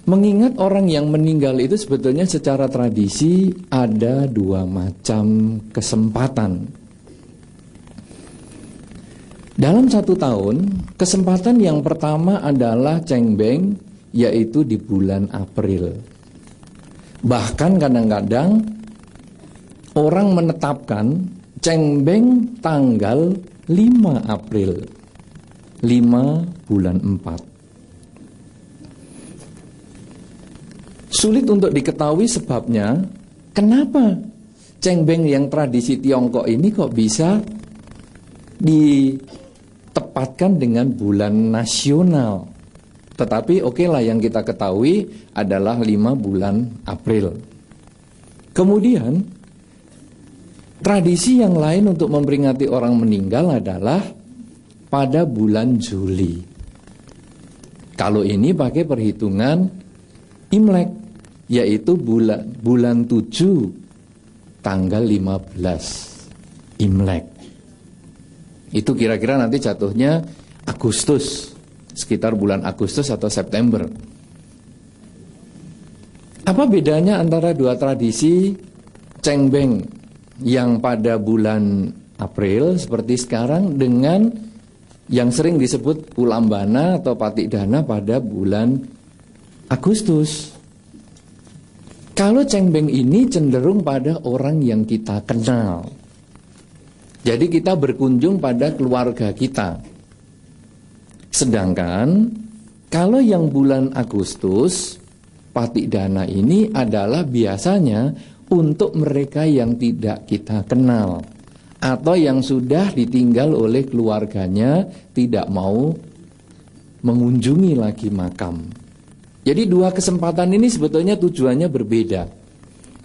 Mengingat orang yang meninggal itu sebetulnya secara tradisi ada dua macam kesempatan. Dalam 1 tahun, kesempatan yang pertama adalah cengbeng, yaitu di bulan April. Bahkan kadang-kadang orang menetapkan cengbeng tanggal 5 April, 5 bulan 4. Sulit untuk diketahui sebabnya, kenapa cengbeng yang tradisi Tiongkok ini kok bisa ditempatkan dengan bulan nasional. Tetapi oke lah, yang kita ketahui adalah 5 bulan April. Kemudian tradisi yang lain untuk memperingati orang meninggal adalah pada bulan Juli. Kalau ini pakai perhitungan Imlek, yaitu bulan 7 tanggal 15 Imlek. Itu kira-kira nanti jatuhnya Agustus, sekitar bulan Agustus atau September. Apa bedanya antara dua tradisi cengbeng yang pada bulan April seperti sekarang dengan yang sering disebut Ulambana atau Patikdana pada bulan Agustus? Kalau cengbeng ini cenderung pada orang yang kita kenal. Jadi kita berkunjung pada keluarga kita. Sedangkan kalau yang bulan Agustus, Patikdana ini adalah biasanya untuk mereka yang tidak kita kenal, atau yang sudah ditinggal oleh keluarganya, tidak mau mengunjungi lagi makam. Jadi dua kesempatan ini sebetulnya tujuannya berbeda.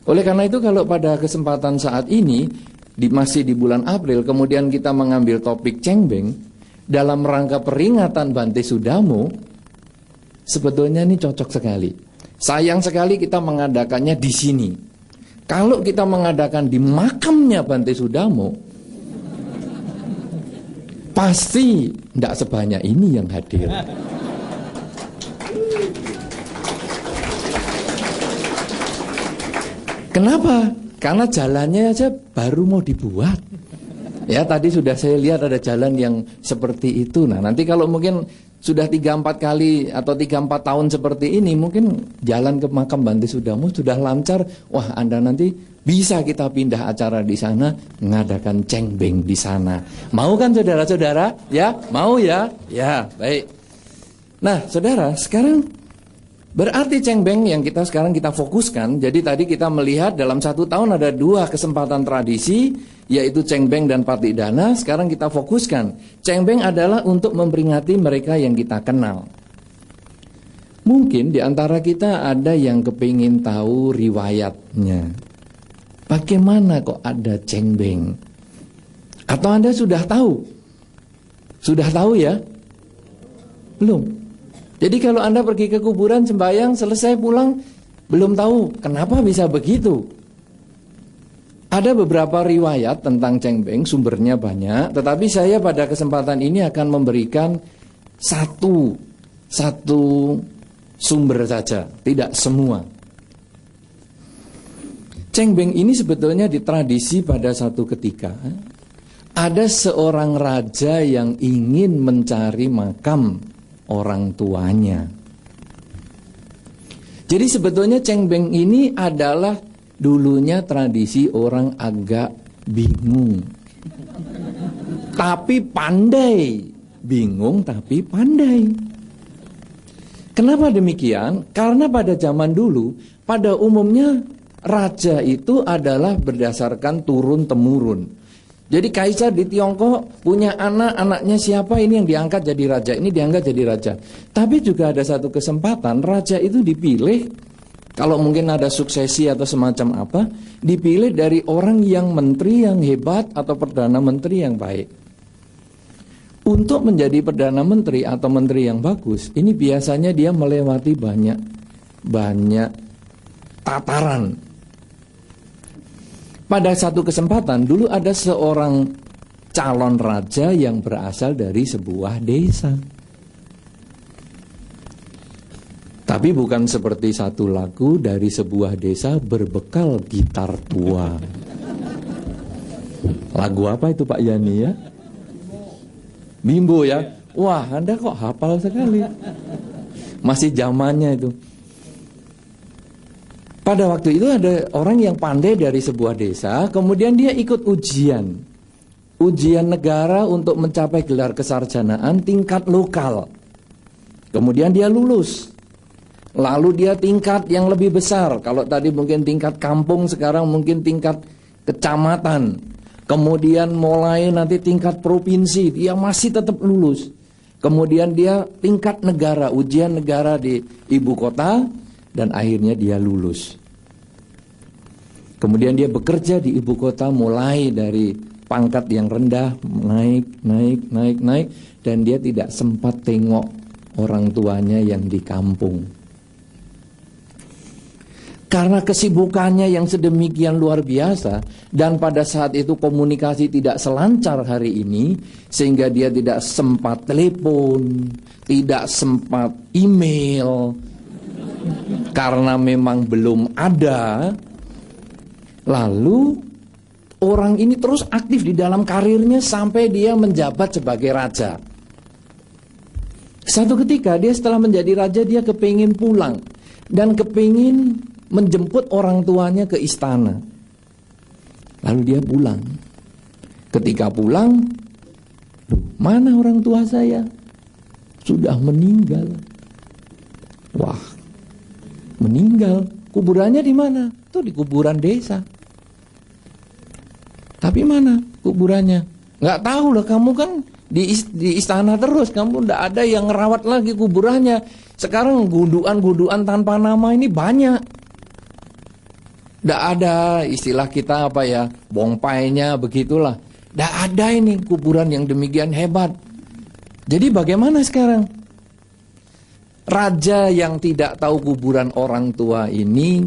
Oleh karena itu kalau pada kesempatan saat ini masih di bulan April, kemudian kita mengambil topik cengbeng dalam rangka peringatan Bante Sudamo, sebetulnya ini cocok sekali. Sayang sekali kita mengadakannya di sini. Kalau kita mengadakan di makamnya Bante Sudamo, pasti tidak sebanyak ini yang hadir. Kenapa? Karena jalannya aja baru mau dibuat. Ya, tadi sudah saya lihat ada jalan yang seperti itu. Nah, nanti kalau mungkin sudah 3-4 kali atau 3-4 tahun seperti ini, mungkin jalan ke makam Bante Sudamo sudah lancar. Wah, Anda nanti bisa kita pindah acara di sana, mengadakan cengbeng di sana. Mau kan saudara-saudara? Ya, mau ya? Ya, baik. Nah, saudara, sekarang berarti cengbeng yang sekarang kita fokuskan. Jadi tadi kita melihat dalam 1 tahun ada 2 kesempatan tradisi, yaitu cengbeng dan Patikdana. Sekarang kita fokuskan. Cengbeng adalah untuk memperingati mereka yang kita kenal. Mungkin di antara kita ada yang kepingin tahu riwayatnya. Bagaimana kok ada cengbeng? Atau Anda sudah tahu? Sudah tahu ya? Belum? Jadi kalau Anda pergi ke kuburan sembahyang, selesai pulang, belum tahu kenapa bisa begitu. Ada beberapa riwayat tentang cengbeng, sumbernya banyak, tetapi saya pada kesempatan ini akan memberikan satu sumber saja, tidak semua. Cengbeng ini sebetulnya ditradisi pada satu ketika. Ada seorang raja yang ingin mencari makam orang tuanya. Jadi sebetulnya cengbeng ini adalah dulunya tradisi orang agak bingung, tapi pandai. Bingung tapi pandai. Kenapa demikian? Karena pada zaman dulu, pada umumnya raja itu adalah berdasarkan turun-temurun. Jadi kaisar di Tiongkok punya anak, anaknya siapa ini yang diangkat jadi raja, ini diangkat jadi raja. Tapi juga ada satu kesempatan raja itu dipilih, kalau mungkin ada suksesi atau semacam apa, dipilih dari orang yang menteri yang hebat atau perdana menteri yang baik. Untuk menjadi perdana menteri atau menteri yang bagus, ini biasanya dia melewati banyak tataran. Pada satu kesempatan dulu ada seorang calon raja yang berasal dari sebuah desa. Tapi Tapi bukan seperti satu lagu dari sebuah desa berbekal gitar tua. Lagu apa itu Pak Yani ya? Bimbo ya? Wah, Anda kok hafal sekali. Masih zamannya itu. Pada waktu itu ada orang yang pandai dari sebuah desa, kemudian dia ikut ujian. Ujian negara untuk mencapai gelar kesarjanaan tingkat lokal. Kemudian dia lulus. Lalu dia tingkat yang lebih besar. Kalau tadi mungkin tingkat kampung, sekarang mungkin tingkat kecamatan. Kemudian mulai nanti tingkat provinsi, dia masih tetap lulus. Kemudian dia tingkat negara, ujian negara di ibu kota, dan akhirnya dia lulus. Kemudian dia bekerja di ibu kota mulai dari pangkat yang rendah, naik, dan dia tidak sempat tengok orang tuanya yang di kampung. Karena kesibukannya yang sedemikian luar biasa, dan pada saat itu komunikasi tidak selancar hari ini, sehingga dia tidak sempat telepon, tidak sempat email, karena memang belum ada. Lalu orang ini terus aktif di dalam karirnya sampai dia menjabat sebagai raja. Satu ketika dia setelah menjadi raja, dia kepingin pulang dan kepingin menjemput orang tuanya ke istana. Lalu dia pulang. Ketika pulang, mana orang tua saya? Sudah meninggal. Wah, meninggal. Kuburannya di mana? Itu di kuburan desa. Tapi mana kuburannya? Nggak tahu lah, kamu kan di istana terus, kamu nggak ada yang ngerawat lagi kuburannya. Sekarang gunduan-gunduan tanpa nama ini banyak. Nggak ada istilah kita apa ya, bongpainya begitulah. Nggak ada ini kuburan yang demikian hebat. Jadi bagaimana sekarang? Raja yang tidak tahu kuburan orang tua ini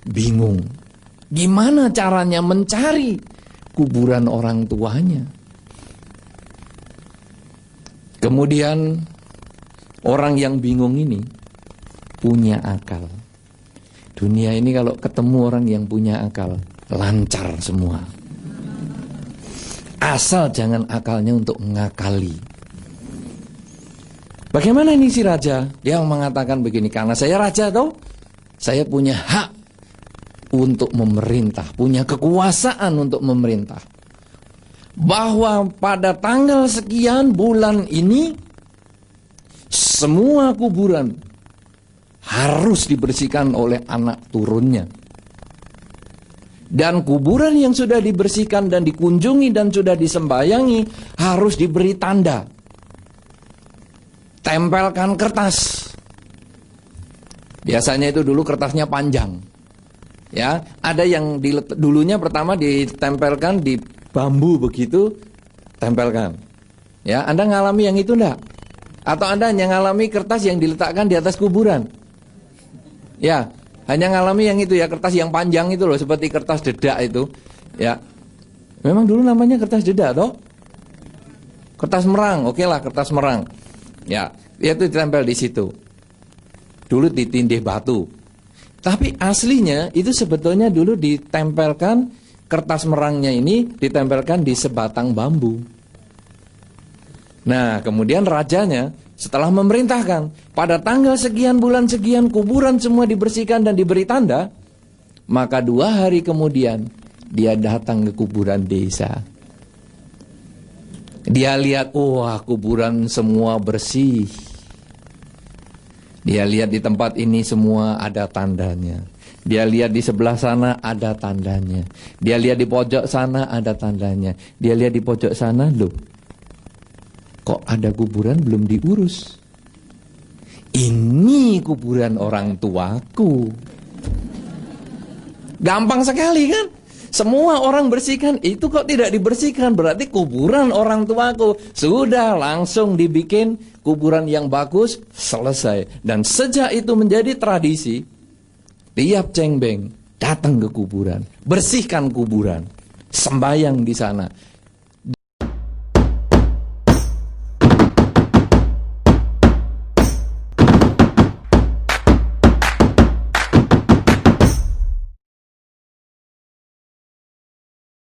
bingung. Gimana caranya mencari kuburan orang tuanya? Kemudian orang yang bingung ini punya akal. Dunia ini kalau ketemu orang yang punya akal, lancar semua. Asal jangan akalnya untuk ngakali. Bagaimana ini si raja? Dia mengatakan begini, karena saya raja toh, saya punya hak untuk memerintah, punya kekuasaan untuk memerintah. Bahwa pada tanggal sekian bulan ini, semua kuburan harus dibersihkan oleh anak turunnya. Dan kuburan yang sudah dibersihkan dan dikunjungi dan sudah disembayangi harus diberi tanda. Tempelkan kertas. Biasanya itu dulu kertasnya panjang. Ya, ada yang dulunya pertama ditempelkan di bambu begitu, tempelkan. Ya, Anda ngalami yang itu enggak? Atau Anda hanya ngalami kertas yang diletakkan di atas kuburan? Ya, hanya ngalami yang itu ya, kertas yang panjang itu loh, seperti kertas dedak itu. Ya, memang dulu namanya kertas dedak toh? Kertas merang, oke lah kertas merang. Ya, itu ditempel di situ. Dulu ditindih batu. Tapi aslinya itu sebetulnya dulu ditempelkan, kertas merangnya ini ditempelkan di sebatang bambu. Nah, kemudian rajanya setelah memerintahkan pada tanggal sekian bulan sekian kuburan semua dibersihkan dan diberi tanda, maka 2 hari kemudian dia datang ke kuburan desa. Dia lihat, wah kuburan semua bersih. Dia lihat di tempat ini semua ada tandanya. Dia lihat di sebelah sana ada tandanya. Dia lihat di pojok sana ada tandanya. Dia lihat di pojok sana, loh, kok ada kuburan belum diurus? Ini kuburan orang tuaku. Gampang sekali kan? Semua orang bersihkan, itu kok tidak dibersihkan? Berarti kuburan orang tuaku. Sudah langsung dibikin kuburan yang bagus, selesai. Dan sejak itu menjadi tradisi, tiap cengbeng datang ke kuburan, bersihkan kuburan, sembayang di sana.